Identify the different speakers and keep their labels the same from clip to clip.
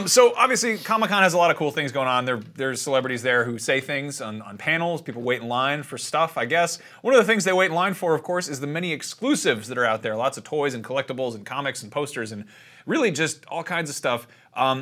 Speaker 1: So obviously, Comic-Con has a lot of cool things going on. There's celebrities there who say things on panels. People wait in line for stuff, I guess. One of the things they wait in line for, of course, is the many exclusives that are out there. Lots of toys and collectibles and comics and posters and really just all kinds of stuff.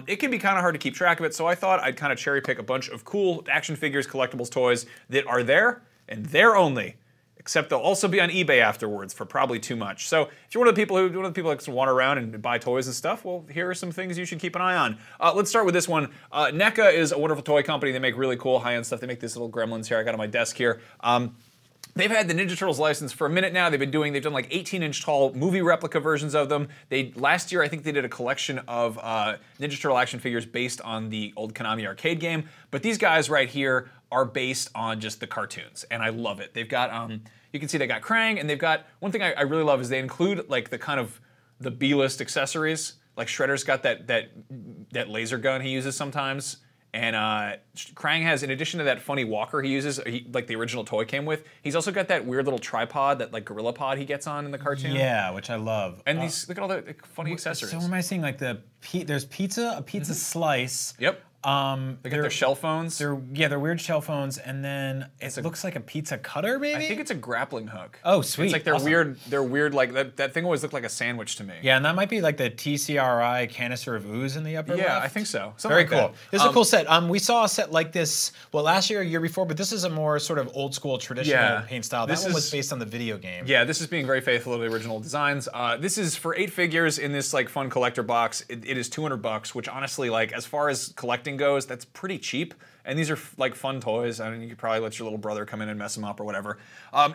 Speaker 1: It can be kind of hard to keep track of it, so I thought I'd kind of cherry pick a bunch of cool action figures, collectibles, toys that are there and there only. Except they'll also be on eBay afterwards for probably too much. So if you're one of the people who likes to wander around and buy toys and stuff, well, here are some things you should keep an eye on. Let's start with this one. Neca is a wonderful toy company. They make really cool high-end stuff. They make these little gremlins here I got on my desk here. They've had the Ninja Turtles license for a minute now. They've done like 18-inch tall movie replica versions of them. Last year, I think they did a collection of Ninja Turtle action figures based on the old Konami arcade game. But these guys right here are based on just the cartoons, and I love it. They've got, you can see they got Krang, and they've got, one thing I really love is they include like the kind of the B-list accessories. Like Shredder's got that laser gun he uses sometimes. And Krang has, in addition to that funny walker he uses, like the original toy came with, he's also got that weird little tripod, that like gorilla pod he gets on in the cartoon.
Speaker 2: Yeah, which I love.
Speaker 1: And these, look at all the funny accessories.
Speaker 2: So what am I seeing? Like there's pizza, a pizza slice.
Speaker 1: Yep. They got their shell phones.
Speaker 2: They're weird shell phones, and then it looks like a pizza cutter, maybe?
Speaker 1: I think it's a grappling hook.
Speaker 2: Oh, sweet.
Speaker 1: It's like they're weird, like that thing always looked like a sandwich to me.
Speaker 2: Yeah, and that might be like the TCRI canister of ooze in the upper left.
Speaker 1: Yeah, I think so.
Speaker 2: Very cool. This is a cool set. We saw a set like this, well, last year or year before, but this is a more sort of old school traditional paint style. That one was based on the video game.
Speaker 1: Yeah, this is being very faithful to the original designs. This is for 8 figures in this like fun collector box. It is $200, which honestly, like as far as collecting goes, that's pretty cheap. And these are like fun toys. I mean, you could probably let your little brother come in and mess them up or whatever.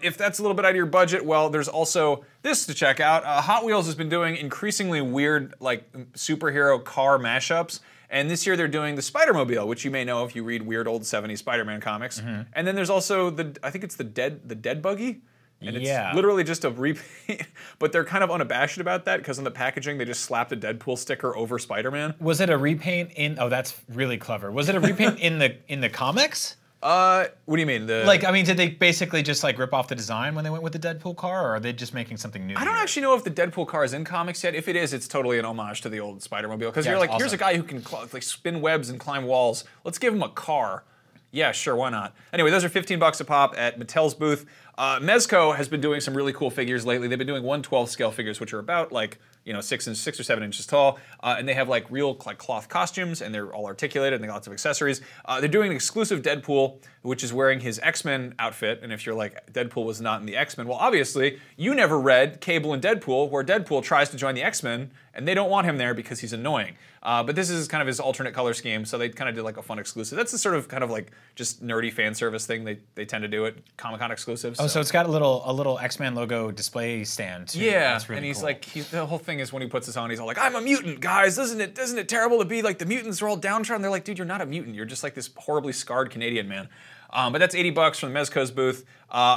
Speaker 1: If that's a little bit out of your budget, well, there's also this to check out. Hot Wheels has been doing increasingly weird like superhero car mashups. And this year they're doing the Spider-Mobile, which you may know if you read weird old 70s Spider-Man comics. And then there's also I think it's the Dead Buggy. And it's literally just a repaint, but they're kind of unabashed about that because on the packaging they just slapped a Deadpool sticker over Spider-Man.
Speaker 2: Was it a repaint in? Oh, that's really clever. Was it a repaint in the comics?
Speaker 1: What do you mean?
Speaker 2: Like, I mean, did they basically just like rip off the design when they went with the Deadpool car, or are they just making something new?
Speaker 1: I don't actually know if the Deadpool car is in comics yet. If it is, it's totally an homage to the old Spider-Mobile because you're like, here's a guy who can like spin webs and climb walls. Let's give him a car. Yeah, sure, why not? Anyway, those are $15 a pop at Mattel's booth. Mezco has been doing some really cool figures lately. They've been doing 1/12 scale figures, which are about like 6 or 7 inches tall, and they have like real like cloth costumes, and they're all articulated, and they got lots of accessories. They're doing an exclusive Deadpool, which is wearing his X-Men outfit. And if you're like Deadpool was not in the X-Men, well, obviously you never read Cable and Deadpool, where Deadpool tries to join the X-Men, and they don't want him there because he's annoying. But this is kind of his alternate color scheme, so they kind of did like a fun exclusive. That's the sort of kind of like just nerdy fan service thing they tend to do at Comic-Con exclusives.
Speaker 2: Oh, so it's got a little X-Men logo display stand too.
Speaker 1: Yeah,
Speaker 2: that's really
Speaker 1: and he's
Speaker 2: cool.
Speaker 1: like, the whole thing is when he puts this on, he's all like, "I'm a mutant, guys. Isn't it terrible to be like the mutants are all downtrodden?" They're like, "Dude, you're not a mutant. You're just like this horribly scarred Canadian man." But that's $80 from Mezco's booth.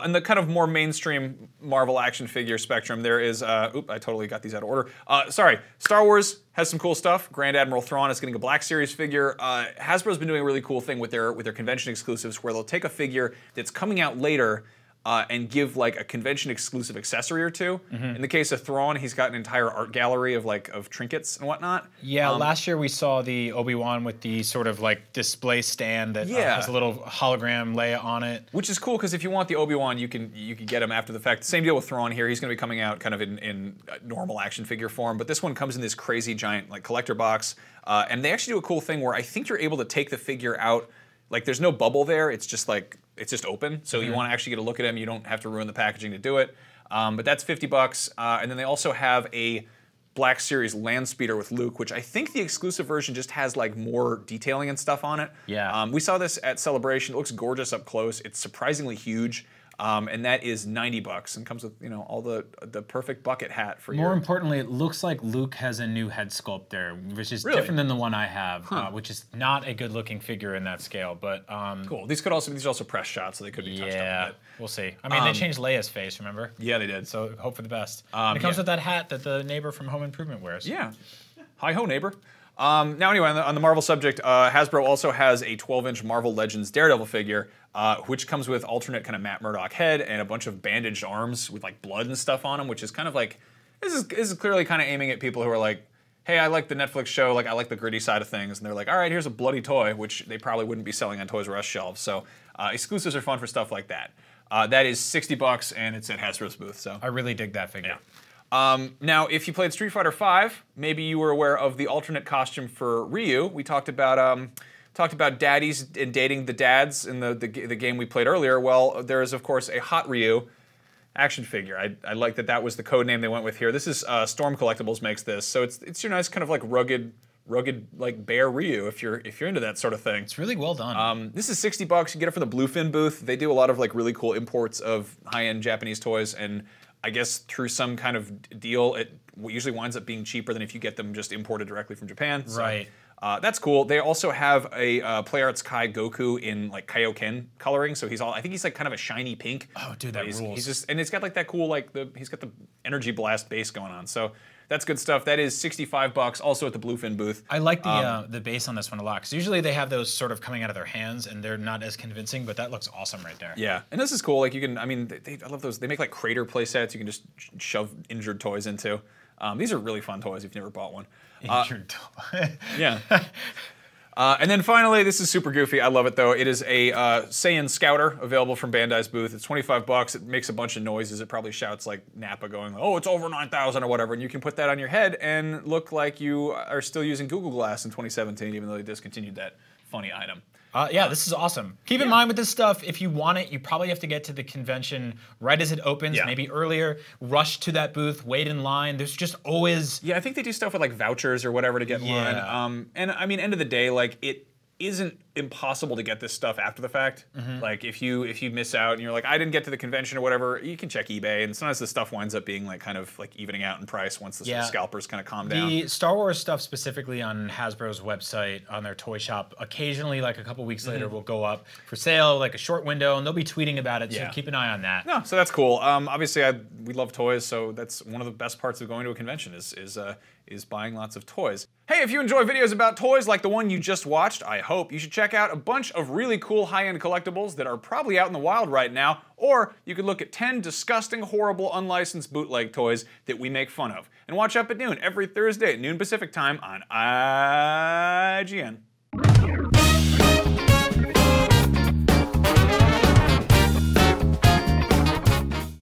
Speaker 1: In the kind of more mainstream Marvel action figure spectrum, there is, oop, I totally got these out of order. Sorry, Star Wars has some cool stuff. Grand Admiral Thrawn is getting a Black Series figure. Hasbro's been doing a really cool thing with their convention exclusives where they'll take a figure that's coming out later and give like a convention exclusive accessory or two. In the case of Thrawn, he's got an entire art gallery of trinkets and whatnot.
Speaker 2: Yeah, last year we saw the Obi-Wan with the sort of like display stand that has a little hologram Leia on it.
Speaker 1: Which is cool because if you want the Obi-Wan, you can get him after the fact. Same deal with Thrawn here. He's going to be coming out kind of in normal action figure form, but this one comes in this crazy giant like collector box. And they actually do a cool thing where I think you're able to take the figure out. Like there's no bubble there. It's just like it's just open. So you want to actually get a look at him. You don't have to ruin the packaging to do it. But that's $50. And then they also have a Black Series Land Speeder with Luke, which I think the exclusive version just has like more detailing and stuff on it.
Speaker 2: Yeah.
Speaker 1: We saw this at Celebration. It looks gorgeous up close. It's surprisingly huge. And that is $90 and comes with all the perfect bucket hat for
Speaker 2: More importantly, it looks like Luke has a new head sculpt there, which is different than the one I have, which is not a good looking figure in that scale. But
Speaker 1: cool. These are also press shots, so they could be touched up a bit.
Speaker 2: We'll see. I mean, they changed Leia's face, remember?
Speaker 1: Yeah, they did.
Speaker 2: So hope for the best. And it comes with that hat that the neighbor from Home Improvement wears.
Speaker 1: Yeah. Hi ho, neighbor. Now anyway, on the Marvel subject, Hasbro also has a 12-inch Marvel Legends Daredevil figure, which comes with alternate kind of Matt Murdock head and a bunch of bandaged arms with like blood and stuff on them, which is kind of like, this is clearly kind of aiming at people who are like, hey, I like the Netflix show, like I like the gritty side of things, and they're like, all right, here's a bloody toy, which they probably wouldn't be selling on Toys R Us shelves. So exclusives are fun for stuff like that. That is $60, and it's at Hasbro's booth. So
Speaker 2: I really dig that figure.
Speaker 1: Yeah. Now, if you played Street Fighter V, maybe you were aware of the alternate costume for Ryu. We talked about daddies and dating the dads in the game we played earlier. Well, there is of course a Hot Ryu action figure. I like that was the code name they went with here. This is Storm Collectibles makes this, so it's your nice kind of like rugged like bear Ryu if you're into that sort of thing.
Speaker 2: It's really well done.
Speaker 1: This is $60. You get it from the Bluefin booth. They do a lot of like really cool imports of high-end Japanese toys, and I guess through some kind of deal, it usually winds up being cheaper than if you get them just imported directly from Japan. So,
Speaker 2: right.
Speaker 1: That's cool. They also have a PlayArts Kai Goku in like Kaioken coloring, so I think he's like kind of a shiny pink.
Speaker 2: Oh, dude, that rules.
Speaker 1: He's just, and it's got like that cool he's got the energy blast base going on. So that's good stuff. That is $65, also at the Bluefin booth.
Speaker 2: I like the base on this one a lot, because usually they have those sort of coming out of their hands, and they're not as convincing, but that looks awesome right there.
Speaker 1: Yeah, and this is cool. Like you can, I mean, I love those. They make like crater play sets you can just shove injured toys into. These are really fun toys if you've never bought one.
Speaker 2: Injured toy.
Speaker 1: Yeah. And then finally, this is super goofy. I love it though. It is a Saiyan Scouter available from Bandai's booth. It's $25. It makes a bunch of noises. It probably shouts like Nappa going, oh, it's over 9,000 or whatever. And you can put that on your head and look like you are still using Google Glass in 2017, even though they discontinued that funny item.
Speaker 2: Yeah, this is awesome. Keep in mind with this stuff, if you want it, you probably have to get to the convention right as it opens, maybe earlier. Rush to that booth, wait in line. There's just always...
Speaker 1: Yeah, I think they do stuff with like vouchers or whatever to get in line. And I mean, end of the day, like it isn't impossible to get this stuff after the fact. Like if you miss out and you're like, I didn't get to the convention or whatever, you can check eBay, and sometimes the stuff winds up being like kind of like evening out in price once the sort of scalpers kind of calm down.
Speaker 2: The Star Wars stuff specifically on Hasbro's website, on their toy shop, occasionally like a couple weeks later will go up for sale, like a short window, and they'll be tweeting about it, so keep an eye on that.
Speaker 1: No, so that's cool. Obviously we love toys, so that's one of the best parts of going to a convention is buying lots of toys. Hey, if you enjoy videos about toys like the one you just watched, I hope you should check out a bunch of really cool high-end collectibles that are probably out in the wild right now, or you could look at 10 disgusting, horrible, unlicensed bootleg toys that we make fun of. And watch Up at Noon every Thursday at noon Pacific time on IGN.